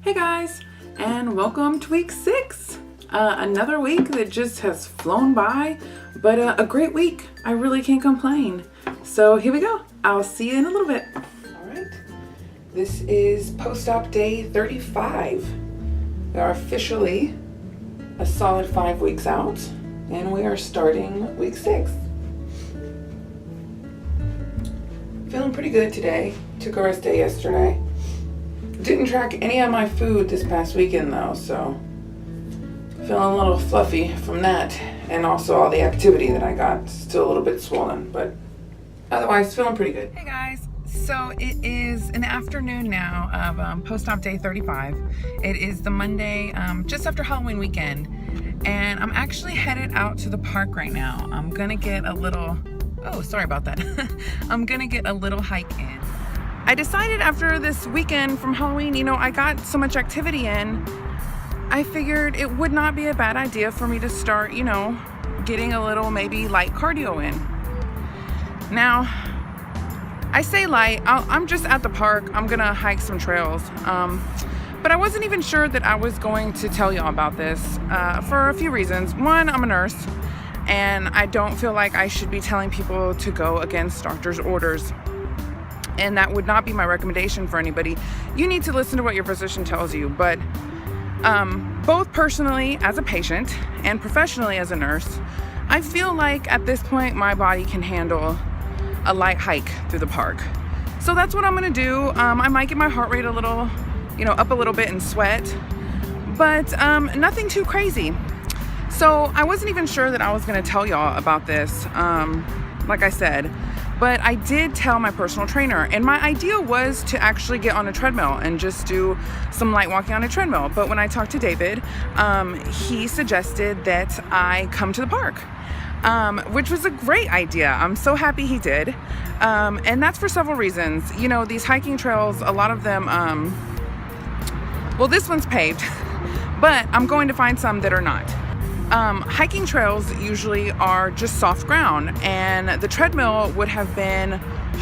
Hey guys, and welcome to week 6. Another week that just has flown by, but a great week. I really can't complain. So here we go. I'll see you in a little bit. All right. This is post-op day 35. We are officially a solid 5 weeks out, and we are starting week 6. Feeling pretty good today. Took a rest day yesterday. Didn't track any of my food this past weekend though, so feeling a little fluffy from that, and also all the activity that I got. Still a little bit swollen, but otherwise feeling pretty good. Hey guys, so it is an afternoon now of post-op day 35. It is the Monday just after Halloween weekend, and I'm actually headed out to the park right now. I'm gonna get a little, oh sorry about that. I'm gonna get a little hike in. I decided after this weekend from Halloween, I got so much activity in, I figured it would not be a bad idea for me to start, getting a little maybe light cardio in. Now, I say light, I'm just at the park, I'm gonna hike some trails. But I wasn't even sure that I was going to tell y'all about this for a few reasons. One, I'm a nurse, and I don't feel like I should be telling people to go against doctor's orders. And that would not be my recommendation for anybody. You need to listen to what your physician tells you. But both personally as a patient and professionally as a nurse, I feel like at this point my body can handle a light hike through the park. So that's what I'm gonna do. I might get my heart rate a little, up a little bit and sweat, but nothing too crazy. So I wasn't even sure that I was gonna tell y'all about this, like I said. But I did tell my personal trainer, and my idea was to actually get on a treadmill and just do some light walking on a treadmill. But when I talked to David, he suggested that I come to the park, which was a great idea. I'm so happy he did. And that's for several reasons. These hiking trails, a lot of them, well, this one's paved, but I'm going to find some that are not. Hiking trails usually are just soft ground, and the treadmill would have been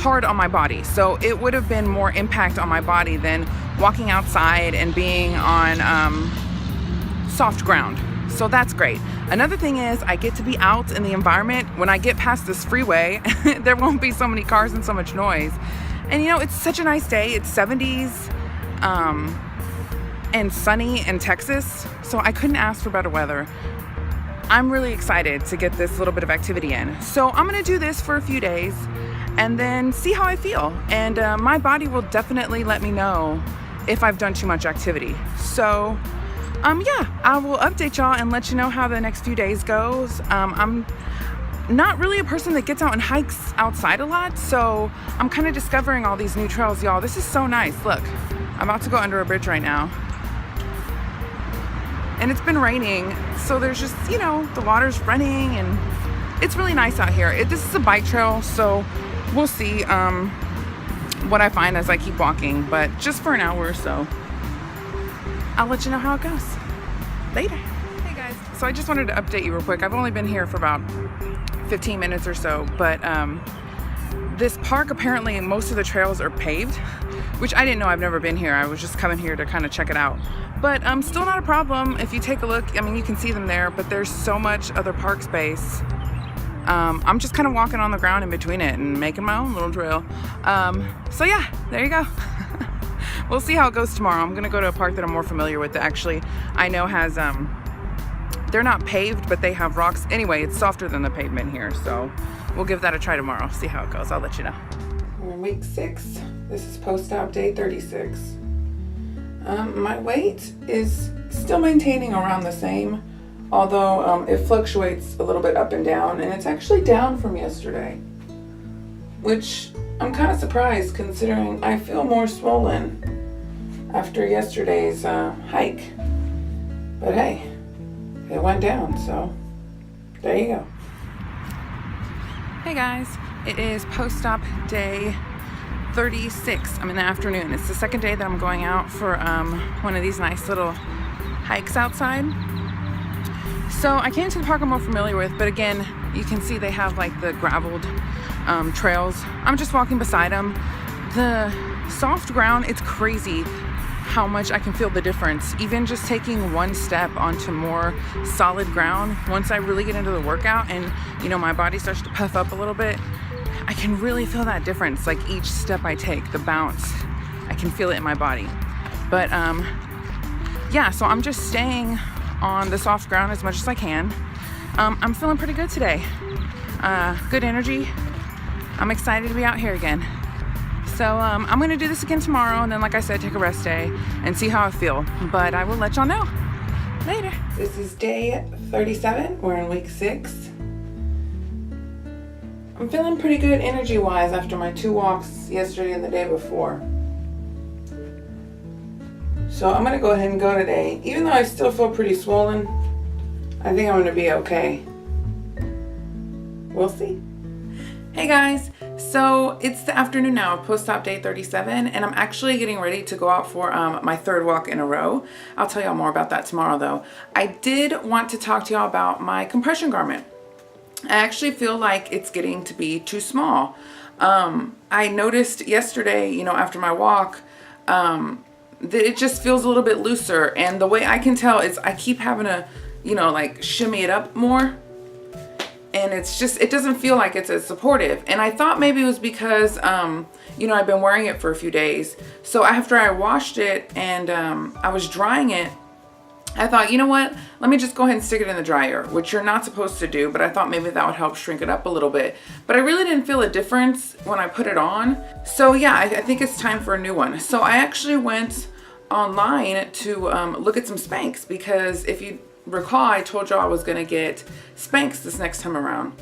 hard on my body. So it would have been more impact on my body than walking outside and being on soft ground. So that's great. Another thing is I get to be out in the environment. When I get past this freeway, there won't be so many cars and so much noise. And it's such a nice day. It's 70s and sunny in Texas. So I couldn't ask for better weather. I'm really excited to get this little bit of activity in. So I'm gonna do this for a few days and then see how I feel. And my body will definitely let me know if I've done too much activity. So yeah, I will update y'all and let you know how the next few days goes. I'm not really a person that gets out and hikes outside a lot, so I'm kind of discovering all these new trails, y'all. This is so nice. Look, I'm about to go under a bridge right now. And it's been raining, so there's just, the water's running, and it's really nice out here. This is a bike trail, so we'll see what I find as I keep walking, but just for an hour or so. I'll let you know how it goes. Later. Hey guys, so I just wanted to update you real quick. I've only been here for about 15 minutes or so, but this park, apparently most of the trails are paved, which I didn't know. I've never been here. I was just coming here to kind of check it out. But still not a problem. If you take a look, you can see them there, but there's so much other park space. I'm just kind of walking on the ground in between it and making my own little trail. So yeah, there you go. We'll see how it goes tomorrow. I'm gonna go to a park that I'm more familiar with that actually I know has, they're not paved, but they have rocks. Anyway, it's softer than the pavement here, so we'll give that a try tomorrow. See how it goes. I'll let you know. We're in week 6. This is post-op day 36. My weight is still maintaining around the same, although it fluctuates a little bit up and down, and it's actually down from yesterday, which I'm kind of surprised considering I feel more swollen after yesterday's hike. But hey, it went down, so there you go. Hey guys, it is post-op day 36. I'm in the afternoon. It's the second day that I'm going out for one of these nice little hikes outside. So I came to the park I'm more familiar with, but again, you can see they have like the graveled trails. I'm just walking beside them. The soft ground, it's crazy. how much I can feel the difference. Even just taking one step onto more solid ground, once I really get into the workout and, you know, my body starts to puff up a little bit, I can really feel that difference. Like each step I take, the bounce, I can feel it in my body. But yeah, so I'm just staying on the soft ground as much as I can. I'm feeling pretty good today. Good energy. I'm excited to be out here again. So I'm gonna do this again tomorrow, and then, like I said, take a rest day and see how I feel. But I will let y'all know later. This is day 37. We're in week 6. I'm feeling pretty good energy-wise after my 2 walks yesterday and the day before. So I'm gonna go ahead and go today. Even though I still feel pretty swollen, I think I'm gonna be okay. We'll see. Hey guys, so it's the afternoon now, post-op day 37, and I'm actually getting ready to go out for my 3rd walk in a row. I'll tell y'all more about that tomorrow though. I did want to talk to y'all about my compression garment. I actually feel like it's getting to be too small. I noticed yesterday, you know, after my walk, that it just feels a little bit looser, and the way I can tell is I keep having to, you know, like shimmy it up more. And it's just, it doesn't feel like it's as supportive. And I thought maybe it was because, you know, I've been wearing it for a few days. So after I washed it and I was drying it, I thought, you know what, let me just go ahead and stick it in the dryer, which you're not supposed to do, but I thought maybe that would help shrink it up a little bit. But I really didn't feel a difference when I put it on. So yeah, I think it's time for a new one. So I actually went online to look at some Spanx, because if you recall, I told y'all I was gonna get Spanx this next time around.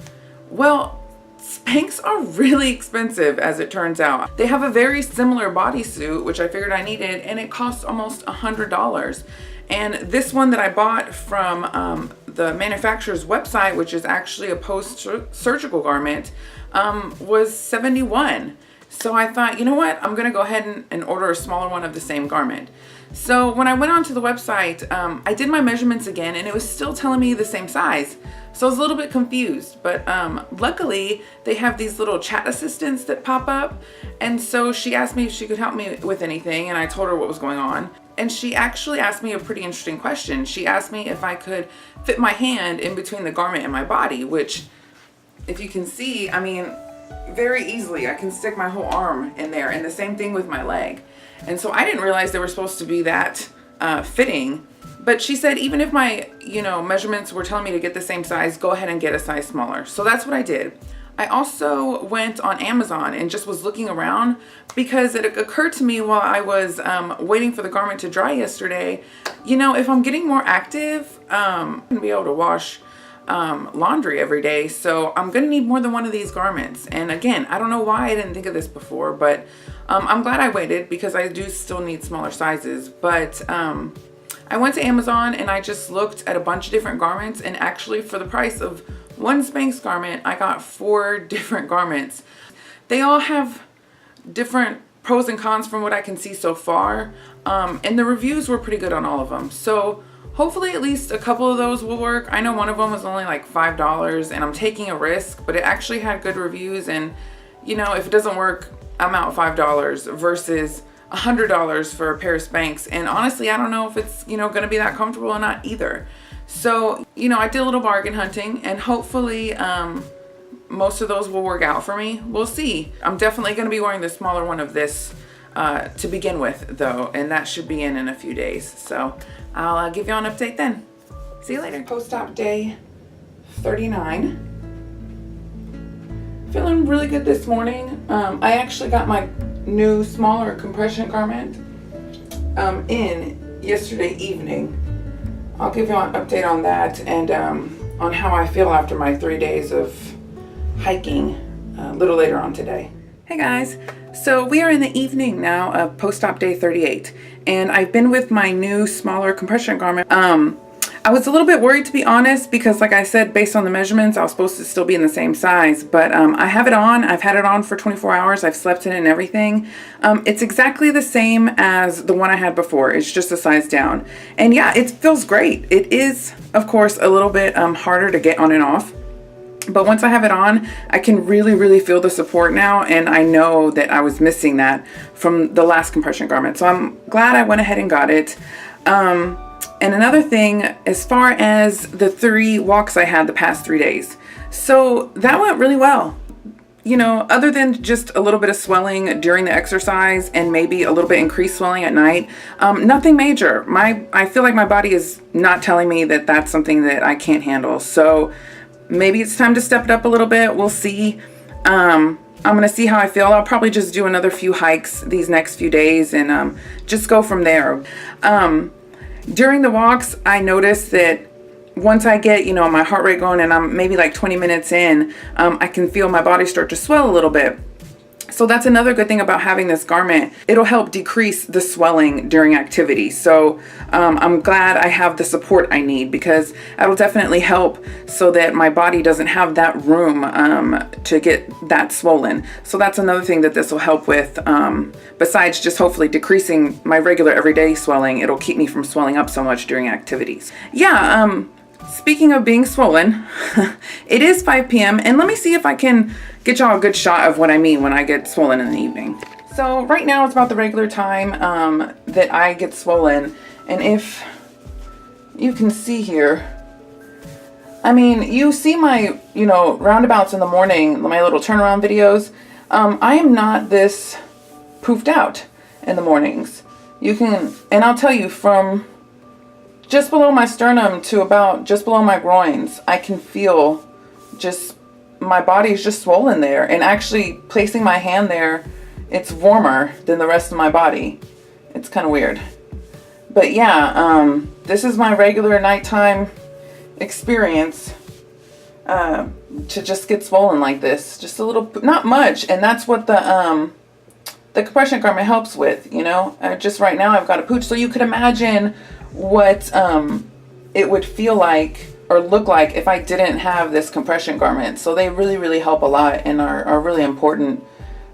Well, Spanx are really expensive, as it turns out. They have a very similar bodysuit, which I figured I needed, and it costs almost $100. And this one that I bought from the manufacturer's website, which is actually a post-surgical garment, was $71. So I thought, you know what, I'm gonna go ahead and order a smaller one of the same garment. So when I went onto the website, I did my measurements again, and it was still telling me the same size. So I was a little bit confused, but luckily they have these little chat assistants that pop up. And so she asked me if she could help me with anything, and I told her what was going on. And she actually asked me a pretty interesting question. She asked me if I could fit my hand in between the garment and my body, which, if you can see, I mean, very easily I can stick my whole arm in there, and the same thing with my leg. And so I didn't realize they were supposed to be that fitting. But she said even if my, you know, measurements were telling me to get the same size, go ahead and get a size smaller. So that's what I did. I also went on Amazon and just was looking around, because it occurred to me while I was waiting for the garment to dry yesterday, you know, if I'm getting more active, I'm gonna be able to wash laundry every day. So I'm gonna need more than one of these garments. And again, I don't know why I didn't think of this before, but I'm glad I waited, because I do still need smaller sizes. But I went to Amazon and I just looked at a bunch of different garments, and actually for the price of one Spanx garment, I got 4 different garments. They all have different pros and cons from what I can see so far. And the reviews were pretty good on all of them. So hopefully at least a couple of those will work. I know one of them was only like $5, and I'm taking a risk, but it actually had good reviews. And you know, if it doesn't work, I'm out $5 versus $100 for a pair of Spanx. And honestly, I don't know if it's, you know, gonna be that comfortable or not either. So, you know, I did a little bargain hunting, and hopefully most of those will work out for me. We'll see. I'm definitely gonna be wearing the smaller one of this to begin with though, and that should be in a few days. So I'll give you an update then. See you later. Post-op day 39. Feeling really good this morning. I actually got my new smaller compression garment in yesterday evening. I'll give you an update on that, and on how I feel after my 3 days of hiking a little later on today. Hey guys, so we are in the evening now of post-op day 38, and I've been with my new smaller compression garment. I was a little bit worried, to be honest, because like I said, based on the measurements, I was supposed to still be in the same size, but I have it on. I've had it on for 24 hours. I've slept in it and everything. It's exactly the same as the one I had before. It's just a size down. And yeah, it feels great. It is, of course, a little bit harder to get on and off. But once I have it on, I can really feel the support now, and I know that I was missing that from the last compression garment. So I'm glad I went ahead and got it. And another thing, as far as the 3 walks I had the past 3 days, so that went really well. You know, other than just a little bit of swelling during the exercise and maybe a little bit increased swelling at night, nothing major. I feel like my body is not telling me that that's something that I can't handle. So maybe it's time to step it up a little bit. We'll see. I'm going to see how I feel. I'll probably just do another few hikes these next few days and just go from there. During the walks, I noticed that once I get, you know, my heart rate going and I'm maybe like 20 minutes in, I can feel my body start to swell a little bit. So that's another good thing about having this garment. It'll help decrease the swelling during activity. So I'm glad I have the support I need, because that'll definitely help so that my body doesn't have that room to get that swollen. So that's another thing that this will help with. Besides just hopefully decreasing my regular everyday swelling, it'll keep me from swelling up so much during activities. Yeah, speaking of being swollen, it is 5 p.m. and let me see if I can get y'all a good shot of what I mean when I get swollen in the evening. So right now it's about the regular time that I get swollen, and if you can see here, I mean, you see my, you know, roundabouts in the morning, my little turnaround videos. I am not this poofed out in the mornings. You can, and I'll tell you, from just below my sternum to about just below my groins, I can feel just my body is just swollen there. And actually placing my hand there, it's warmer than the rest of my body. It's kind of weird. But yeah, this is my regular nighttime experience to just get swollen like this. Just a little, not much. And that's what the compression garment helps with, you know. Just right now I've got a pooch. So you could imagine what it would feel like or look like if I didn't have this compression garment. So they really help a lot and are really important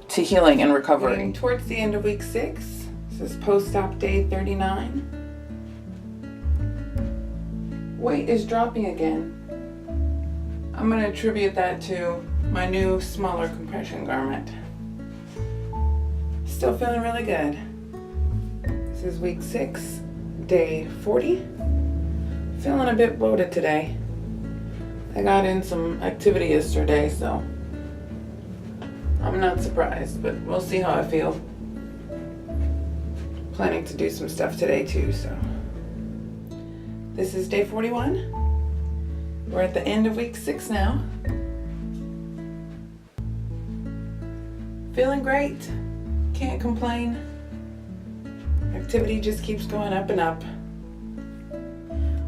to healing and recovery. Getting towards the end of week 6. This is post-op day 39. Weight is dropping again. I'm going to attribute that to my new smaller compression garment. Still feeling really good. This is week 6, day 40. Feeling a bit bloated today. I got in some activity yesterday, so I'm not surprised, but we'll see how I feel. Planning to do some stuff today too, so. This is day 41. We're at the end of week 6 now. Feeling great. Can't complain. Activity just keeps going up and up.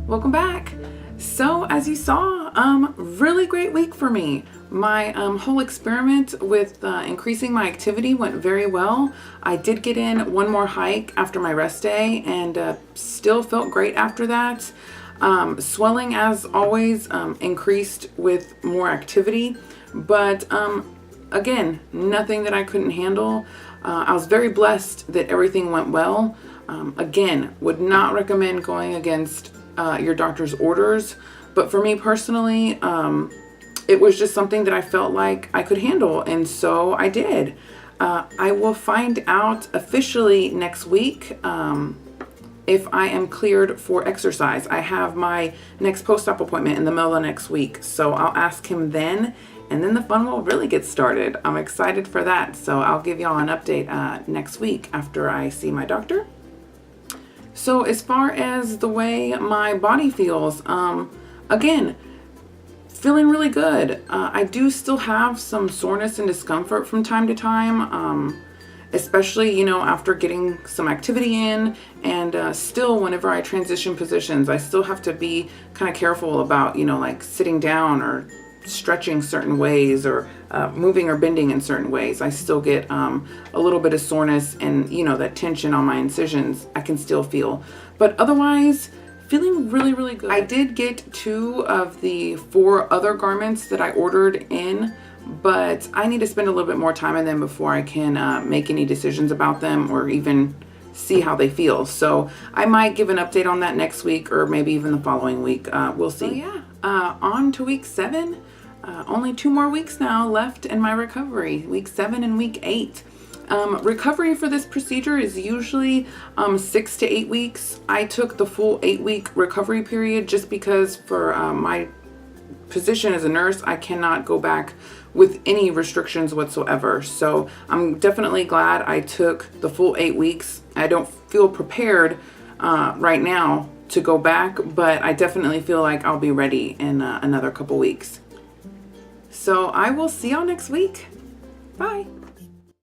Welcome back. So as you saw, really great week for me. My whole experiment with increasing my activity went very well. I did get in one more hike after my rest day and still felt great after that. Swelling, as always, increased with more activity, but again, nothing that I couldn't handle. I was very blessed that everything went well. Again, would not recommend going against your doctor's orders, but for me personally, it was just something that I felt like I could handle, and so I did. I will find out officially next week if I am cleared for exercise. I have my next post-op appointment in the middle of next week, so I'll ask him then, and then the fun will really get started. I'm excited for that, so I'll give y'all an update next week after I see my doctor. So as far as the way my body feels, again, feeling really good. I do still have some soreness and discomfort from time to time, especially, you know, after getting some activity in, and still whenever I transition positions, I still have to be kind of careful about, you know, like sitting down or stretching certain ways or moving or bending in certain ways. I still get a little bit of soreness, and, you know, that tension on my incisions I can still feel. But otherwise, feeling really good. I did get 2 of the 4 other garments that I ordered in, but I need to spend a little bit more time in them before I can make any decisions about them or even see how they feel. So I might give an update on that next week or maybe even the following week. We'll see. So yeah, on to week 7. Only 2 more weeks now left in my recovery, week 7 and week 8. Recovery for this procedure is usually 6 to 8 weeks. I took the full 8-week recovery period just because for my position as a nurse, I cannot go back with any restrictions whatsoever. So I'm definitely glad I took the full 8 weeks. I don't feel prepared right now to go back, but I definitely feel like I'll be ready in another couple weeks. So I will see y'all next week. Bye.